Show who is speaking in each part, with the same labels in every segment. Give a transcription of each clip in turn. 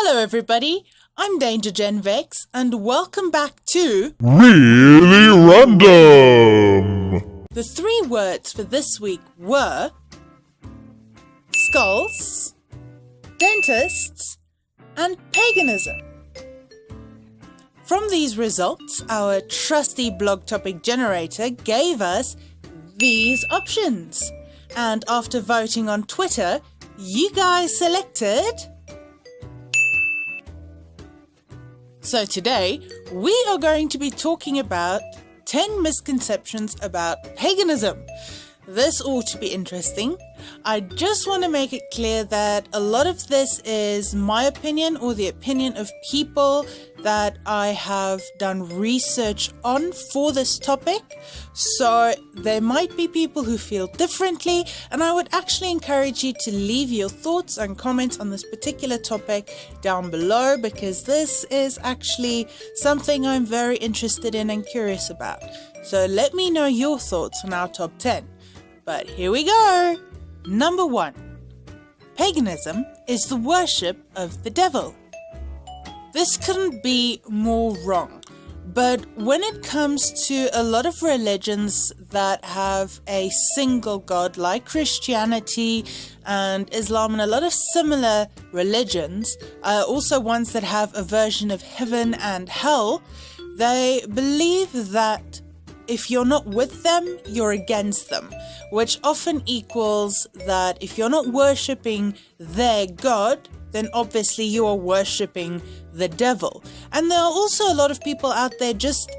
Speaker 1: Hello everybody, I'm Danger Gen Vex and welcome back to
Speaker 2: Really Random!
Speaker 1: The three words for this week were skulls, dentists, and paganism. From these results, our trusty blog topic generator gave us these options. And after voting on Twitter, you guys selected... So today, we are going to be talking about 10 misconceptions about paganism. This ought to be interesting. I just want to make it clear that a lot of this is my opinion or the opinion of people that I have done research on for this topic. So there might be people who feel differently, and I would actually encourage you to leave your thoughts and comments on this particular topic down below, because this is actually something I'm very interested in and curious about. So let me know your thoughts on our top 10. But here we go! Number 1. Paganism is the worship of the devil. This couldn't be more wrong. But when it comes to a lot of religions that have a single god, like Christianity and Islam and a lot of similar religions, also ones that have a version of heaven and hell, they believe that if you're not with them, you're against them, which often equals that if you're not worshipping their god, then obviously you are worshipping the devil. And there are also a lot of people out there just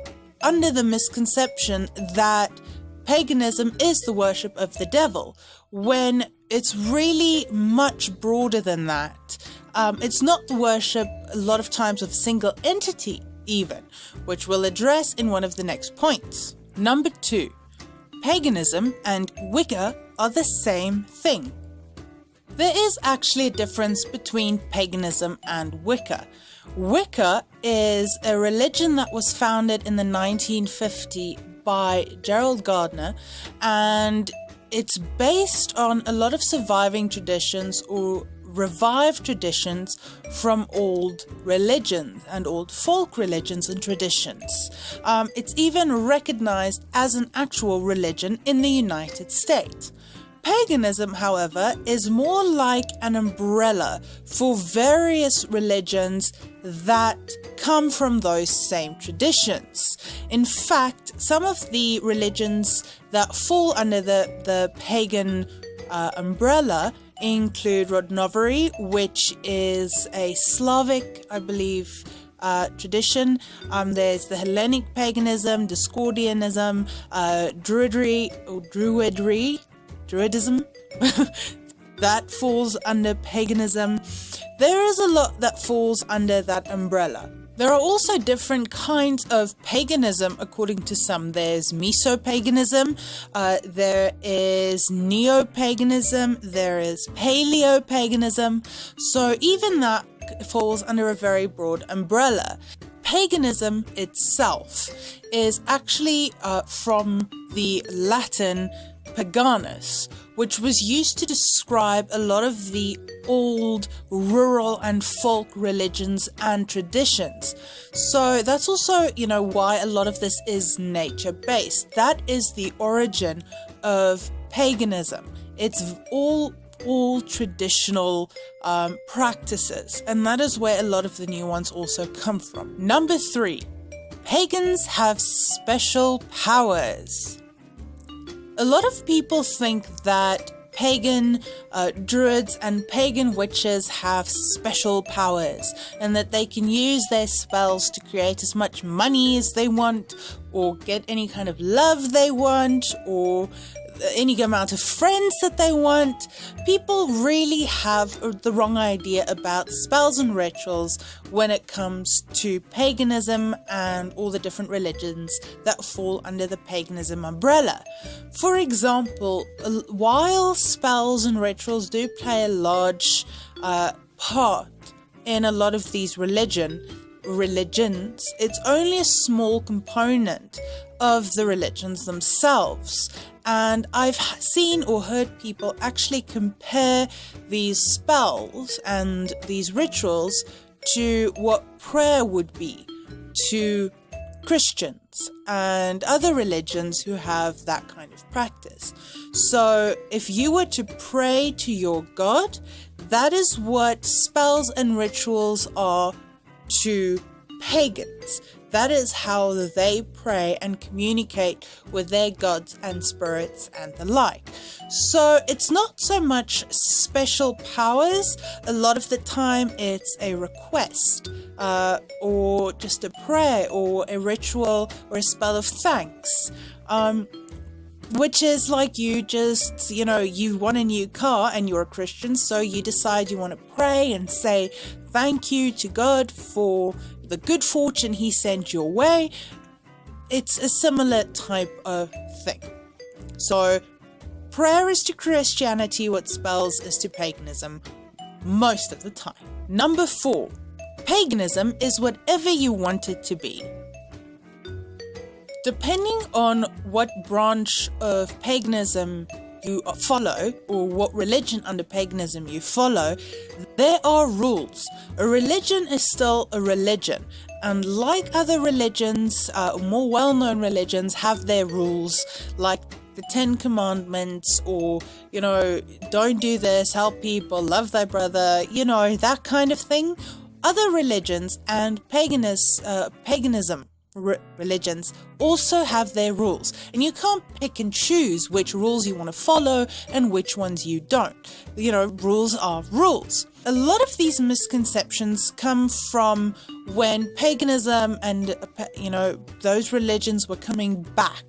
Speaker 1: under the misconception that paganism is the worship of the devil, when it's really much broader than that. It's not the worship a lot of times of a single entity even, which we'll address in one of the next points. Number 2. Paganism and Wicca are the same thing. There is actually a difference between paganism and Wicca. Wicca is a religion that was founded in the 1950s by Gerald Gardner, and it's based on a lot of surviving traditions or revived traditions from old religions and old folk religions and traditions. It's even recognized as an actual religion in the United States. Paganism, however, is more like an umbrella for various religions that come from those same traditions. In fact, some of the religions that fall under the pagan umbrella include Rodnovery, which is a Slavic, I believe, tradition. There's the Hellenic paganism, Discordianism, Druidism, that falls under paganism. There is a lot that falls under that umbrella. There are also different kinds of paganism according to some. There's meso-paganism, there is neo-paganism, there is paleo-paganism, so even that falls under a very broad umbrella. Paganism itself is actually from the Latin Paganus, which was used to describe a lot of the old rural and folk religions and traditions. So that's also, why a lot of this is nature-based. That is the origin of paganism. It's all traditional practices, and that is where a lot of the new ones also come from. Number 3. Pagans have special powers. A lot of people think that pagan druids and pagan witches have special powers, and that they can use their spells to create as much money as they want, or get any kind of love they want, or any amount of friends that they want. People really have the wrong idea about spells and rituals when it comes to paganism and all the different religions that fall under the paganism umbrella. For example, while spells and rituals do play a large part in a lot of these religions, it's only a small component of the religions themselves. And I've seen or heard people actually compare these spells and these rituals to what prayer would be to Christians and other religions who have that kind of practice. So if you were to pray to your God, that is what spells and rituals are to pagans. That is how they pray and communicate with their gods and spirits and the like. So it's not so much special powers. A lot of the time it's a request or just a prayer or a ritual or a spell of thanks. Which is like you just, you want a new car and you're a Christian, so you decide you want to pray and say thank you to God for the good fortune he sent your way. It's a similar type of thing. So prayer is to Christianity what spells is to paganism most of the time. Number 4, paganism is whatever you want it to be. Depending on what branch of paganism you follow, or what religion under paganism you follow, there are rules. A religion is still a religion, and like other religions, more well-known religions have their rules, like the 10 Commandments, or, don't do this, help people, love thy brother, that kind of thing. Other religions and paganism religions also have their rules, and you can't pick and choose which rules you want to follow and which ones you don't. Rules are rules. A lot of these misconceptions come from when paganism and those religions were coming back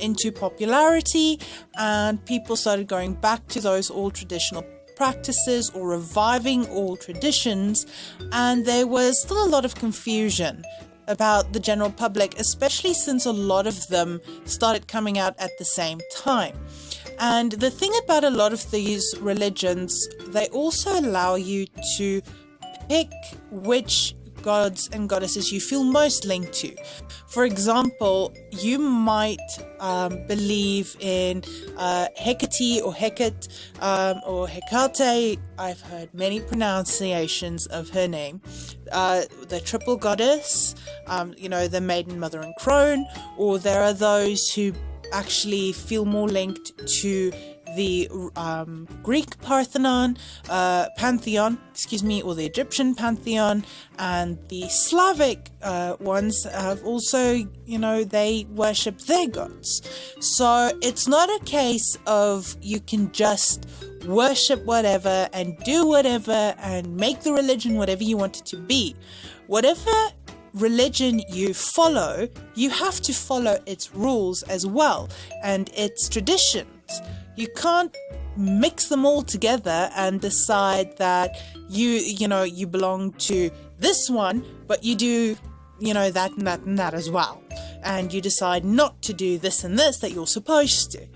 Speaker 1: into popularity, and people started going back to those old traditional practices or reviving old traditions, and there was still a lot of confusion about the general public, especially since a lot of them started coming out at the same time. And the thing about a lot of these religions, they also allow you to pick which gods and goddesses you feel most linked to. For example, you might believe in Hecate or Hecate or Hecate. I've heard many pronunciations of her name. The triple goddess, the maiden, mother and crone, or there are those who actually feel more linked to the Greek pantheon, or the Egyptian pantheon, and the Slavic ones have also, they worship their gods. So it's not a case of you can just worship whatever and do whatever and make the religion whatever you want it to be. Whatever religion you follow, you have to follow its rules as well and its traditions. You can't mix them all together and decide that you belong to this one, but you do, that and that and that as well. And you decide not to do this and this that you're supposed to.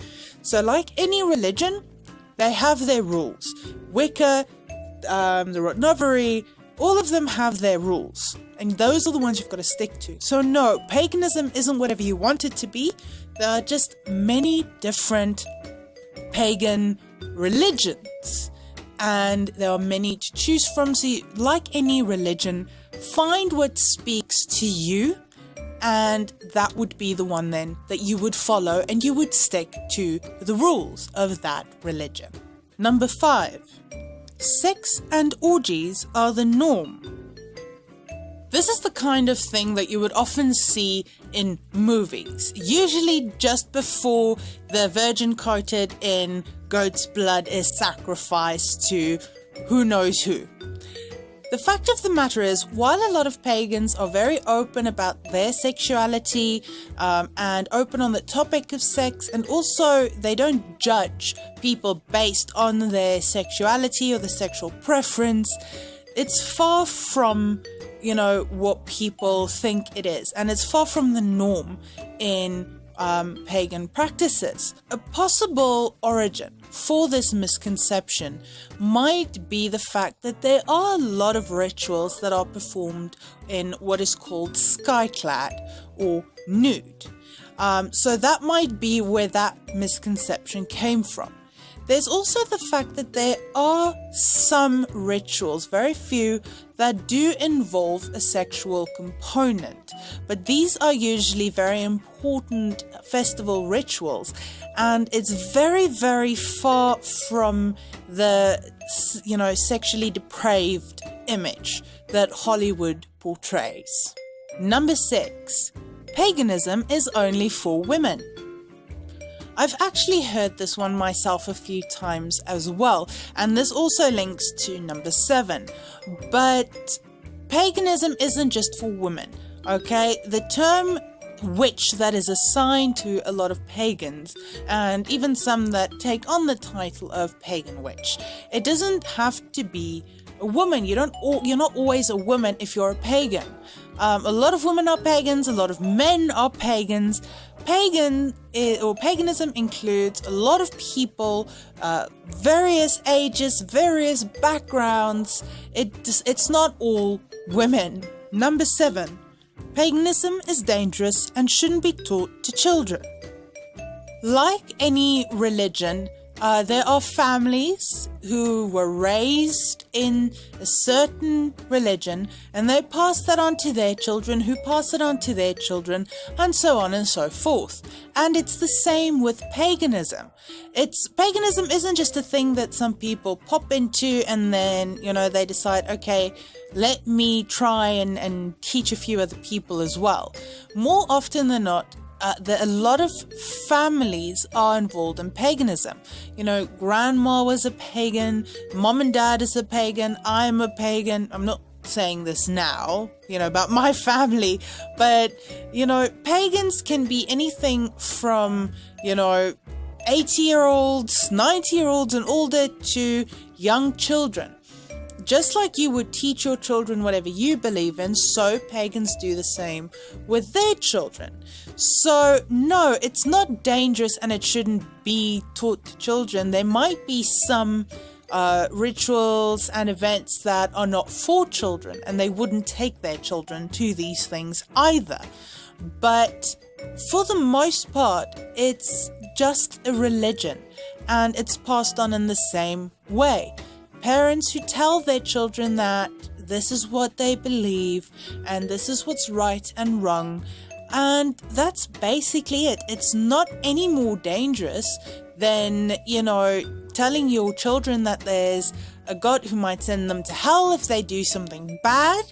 Speaker 1: So like any religion, they have their rules. Wicca, the Rotnovery, all of them have their rules. And those are the ones you've got to stick to. So no, paganism isn't whatever you want it to be. There are just many different pagan religions, and there are many to choose from. So like any religion, find what speaks to you, and that would be the one then that you would follow, and you would stick to the rules of that religion. Number 5, sex and orgies are the norm. This is the kind of thing that you would often see in movies, usually just before the virgin coated in goat's blood is sacrificed to who knows who. The fact of the matter is, while a lot of pagans are very open about their sexuality and open on the topic of sex, and also they don't judge people based on their sexuality or the sexual preference, it's far from what people think it is, and it's far from the norm in pagan practices. A possible origin for this misconception might be the fact that there are a lot of rituals that are performed in what is called skyclad or nude. So that might be where that misconception came from. There's also the fact that there are some rituals, very few, that do involve a sexual component. But these are usually very important festival rituals, and it's very, very far from the, sexually depraved image that Hollywood portrays. Number 6. Paganism is only for women. I've actually heard this one myself a few times as well, and this also links to number 7. But paganism isn't just for women, okay? The term witch that is assigned to a lot of pagans, and even some that take on the title of pagan witch, it doesn't have to be a woman. You're not always a woman if you're a pagan. A lot of women are pagans, a lot of men are pagans. Paganism includes a lot of people, various ages, various backgrounds. It's not all women. Number 7. Paganism is dangerous and shouldn't be taught to children. Like any religion, there are families who were raised in a certain religion, and they pass that on to their children, who pass it on to their children, and so on and so forth. And it's the same with paganism. Paganism isn't just a thing that some people pop into and then, they decide, okay, let me try and teach a few other people as well. More often than not, a lot of families are involved in paganism. Grandma was a pagan, mom and dad is a pagan, I'm a pagan. I'm not saying this now, about my family, but, pagans can be anything from, 80-year-olds, 90-year-olds and older to young children. Just like you would teach your children whatever you believe in, so pagans do the same with their children. So no, it's not dangerous and it shouldn't be taught to children. There might be some rituals and events that are not for children, and they wouldn't take their children to these things either. But for the most part, it's just a religion, and it's passed on in the same way. Parents who tell their children that this is what they believe and this is what's right and wrong, and that's basically it. It's not any more dangerous than, telling your children that there's a God who might send them to hell if they do something bad,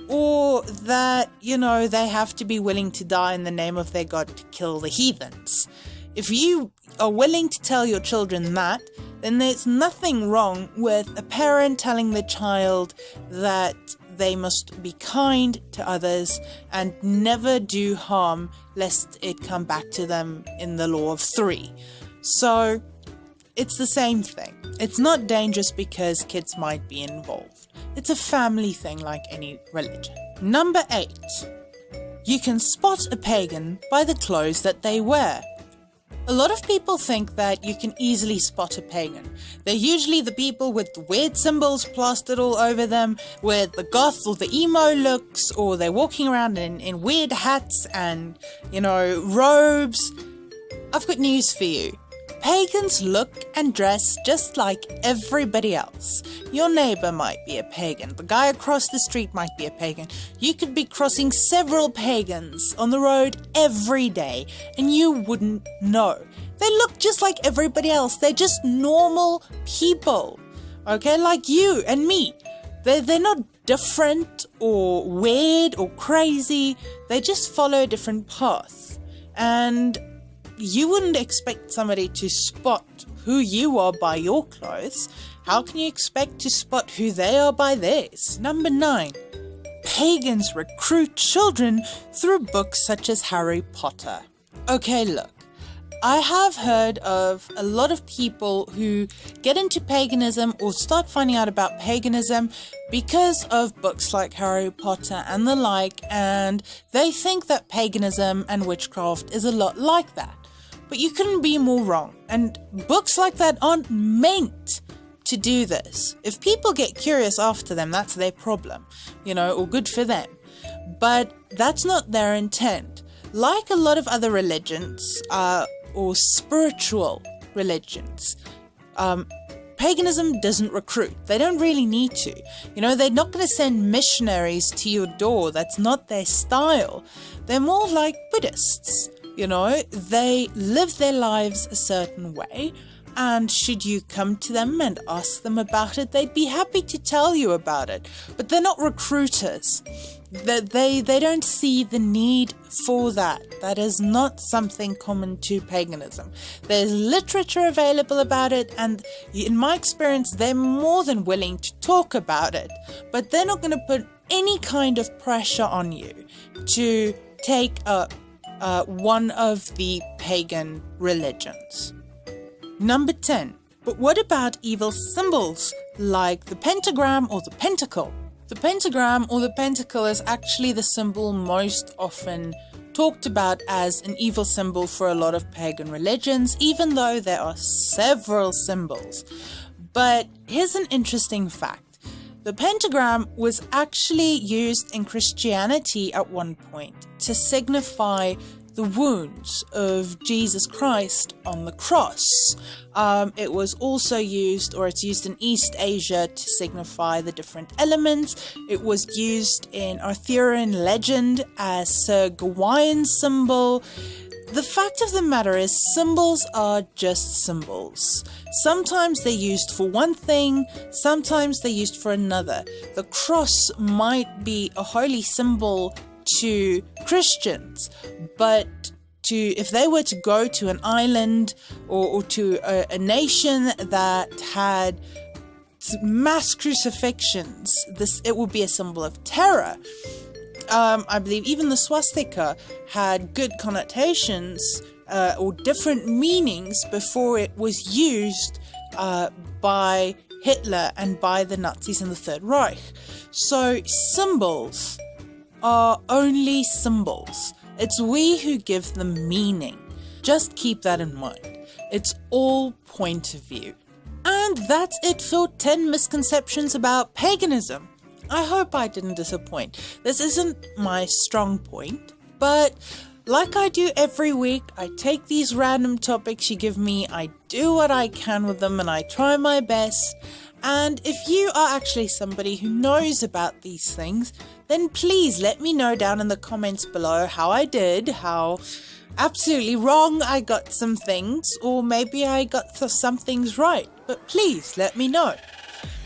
Speaker 1: or that, they have to be willing to die in the name of their God to kill the heathens. If you are willing to tell your children that, then there's nothing wrong with a parent telling the child that they must be kind to others and never do harm lest it come back to them in the law of 3. So it's the same thing. It's not dangerous because kids might be involved. It's a family thing like any religion. Number 8. You can spot a pagan by the clothes that they wear. A lot of people think that you can easily spot a pagan. They're usually the people with the weird symbols plastered all over them, with the goth or the emo looks, or they're walking around in weird hats and, robes. I've got news for you. Pagans look and dress just like everybody else. Your neighbor might be a pagan. The guy across the street might be a pagan. You could be crossing several pagans on the road every day and you wouldn't know. They look just like everybody else. They're just normal people. Okay, like you and me. They're not different or weird or crazy. They just follow a different path. And you wouldn't expect somebody to spot who you are by your clothes. How can you expect to spot who they are by theirs? Number 9. Pagans recruit children through books such as Harry Potter. Okay, look. I have heard of a lot of people who get into paganism or start finding out about paganism because of books like Harry Potter and the like, and they think that paganism and witchcraft is a lot like that. But you couldn't be more wrong, and books like that aren't meant to do this. If people get curious after them, that's their problem, or good for them. But that's not their intent. Like a lot of other religions, or spiritual religions, Paganism doesn't recruit. They don't really need to. They're not going to send missionaries to your door. That's not their style. They're more like Buddhists. They live their lives a certain way. And should you come to them and ask them about it, they'd be happy to tell you about it. But they're not recruiters. They don't see the need for that. That is not something common to paganism. There's literature available about it, and in my experience, they're more than willing to talk about it. But they're not going to put any kind of pressure on you to take up one of the pagan religions. Number 10. But what about evil symbols like the pentagram or the pentacle? The pentagram or the pentacle is actually the symbol most often talked about as an evil symbol for a lot of pagan religions, even though there are several symbols. But here's an interesting fact. The pentagram was actually used in Christianity at one point to signify the wounds of Jesus Christ on the cross. It was also used, or it's used in East Asia to signify the different elements. It was used in Arthurian legend as Sir Gawain's symbol. The fact of the matter is, symbols are just symbols. Sometimes they're used for one thing, sometimes they're used for another. The cross might be a holy symbol to Christians, but if they were to go to an island or to a nation that had mass crucifixions, it would be a symbol of terror. I believe even the swastika had good connotations or different meanings before it was used by Hitler and by the Nazis in the Third Reich. So symbols are only symbols. It's we who give them meaning. Just keep that in mind. It's all point of view. And that's it for 10 misconceptions about paganism. I hope I didn't disappoint. This isn't my strong point, but like I do every week, I take these random topics you give me, I do what I can with them, and I try my best. And if you are actually somebody who knows about these things, then please let me know down in the comments below how I did, how absolutely wrong I got some things, or maybe I got some things right. But please let me know.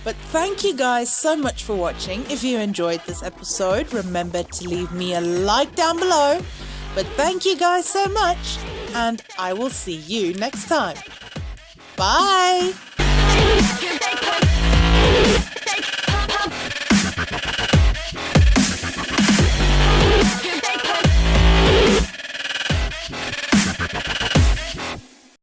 Speaker 1: But thank you guys so much for watching. If you enjoyed this episode, remember to leave me a like down below. But thank you guys so much, and I will see you next time. Bye!